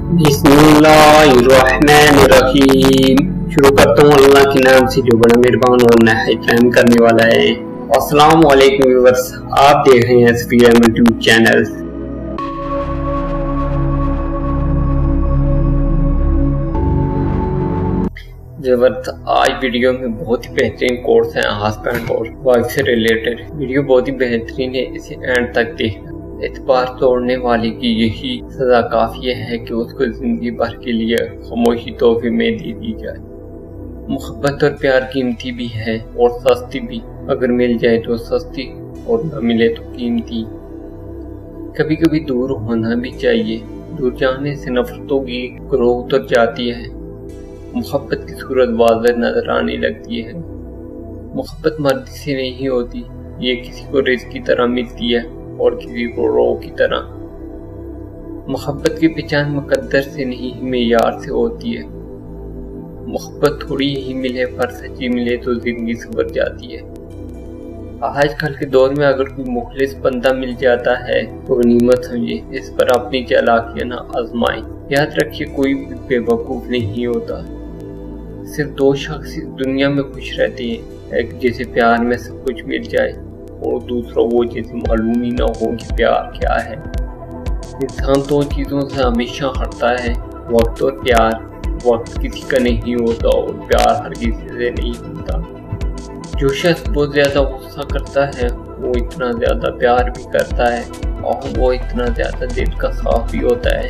बिस्मिल्लाहिर्रहमानिर्रहीम। शुरू करता हूँ अल्लाह के नाम से जो बड़ा मेहरबान और नहायत रहम करने वाला है। अस्सलाम वालेकुम व्यूअर्स, आप देख रहे हैं सफीर अहमद यूट्यूब चैनल। व्यूअर्स, आज वीडियो में बहुत ही बेहतरीन कोर्स है हस्बैंड और वाइफ से रिलेटेड। वीडियो बहुत ही बेहतरीन है, इसे एंड तक देखना। एतबार तोड़ने वाले की यही सजा काफी है कि उसको जिंदगी भर के लिए खामोशी तोहफे में दे दी जाए। मोहब्बत और प्यार कीमती भी है और सस्ती भी। अगर मिल जाए तो सस्ती और न मिले तो कीमती। कभी कभी दूर होना भी चाहिए। दूर जाने से नफरतों की ग्रोह उतर जाती है। मोहब्बत की सूरत वाज़ह नजर आने लगती है। मोहब्बत मर्जी से नहीं होती, ये किसी को रिज़्क की तरह मिलती है और किसी को रोह की तरह। मोहब्बत की पहचान मुकद्दर से नहीं मेयार से होती है। मोहब्बत थोड़ी ही मिले पर सच्ची मिले तो जिंदगी संवर जाती है। आजकल के दौर में अगर कोई मुखलिस बंदा मिल जाता है तो गनीमत समझे, इस पर अपनी चालाकियां न आजमाएं। याद रखिए, कोई भी बेवकूफ नहीं होता। सिर्फ दो शख्स दुनिया में खुश रहते हैं, एक जिसे प्यार में सब कुछ मिल जाए और दूसरा वो जिसे मालूम ही ना हो कि प्यार क्या है। इंसान दो चीज़ों से हमेशा हटता है, वक्त और प्यार। वक्त किसी का नहीं होता और प्यार हर किसी से नहीं होता। जो शख्स बहुत ज़्यादा गुस्सा करता है वो इतना ज़्यादा प्यार भी करता है और वो इतना ज़्यादा दिल का साफ भी होता है।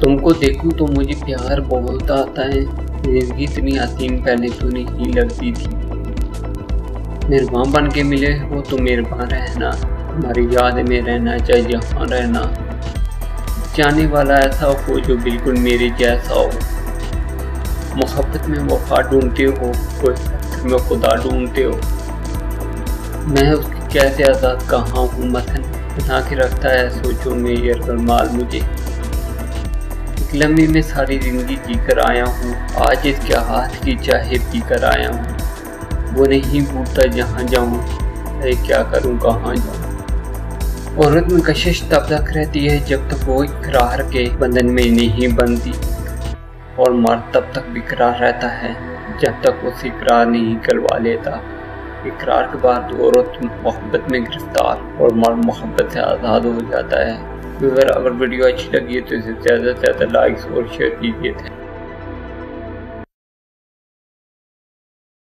तुमको देखूं तो मुझे प्यार बहुत आता है। जिंदगी इतनी हसीन पहले तो नहीं लगती थी। मेहरबान बन के मिले हो तो मेहरबान रहना। हमारी याद में रहना चाहे जहाँ रहना। जाने वाला ऐसा हो जो बिल्कुल मेरे जैसा हो। मोहब्बत में वफा ढूंढते हो, कोई पत्थर में खुदा ढूंढते हो। मैं उसकी कैसे आज़ाद कहाँ हूँ मथन बना के रखता है सोचो में ये रमाल मुझे। एक लम्हे में सारी जिंदगी जी कर आया हूँ, आज इसके हाथ की चाहे पी कर आया हूँ। वो नहीं भूलता जहाँ जाऊँ, क्या करूँ कहाँ जाऊँ। औरत में कशिश तब तक रहती है जब तक वो इकरार के बंधन में नहीं बनती, और मर्द तब तक बेकरार रहता है जब तक उसे इकरार नहीं करवा लेता। इकरार के बाद औरत मोहब्बत में गिरफ्तार और मर्द मोहब्बत से आज़ाद हो जाता है। अगर वीडियो अच्छी लगी है तो इसे ज़्यादा से ज़्यादा लाइक्स और शेयर कीजिए।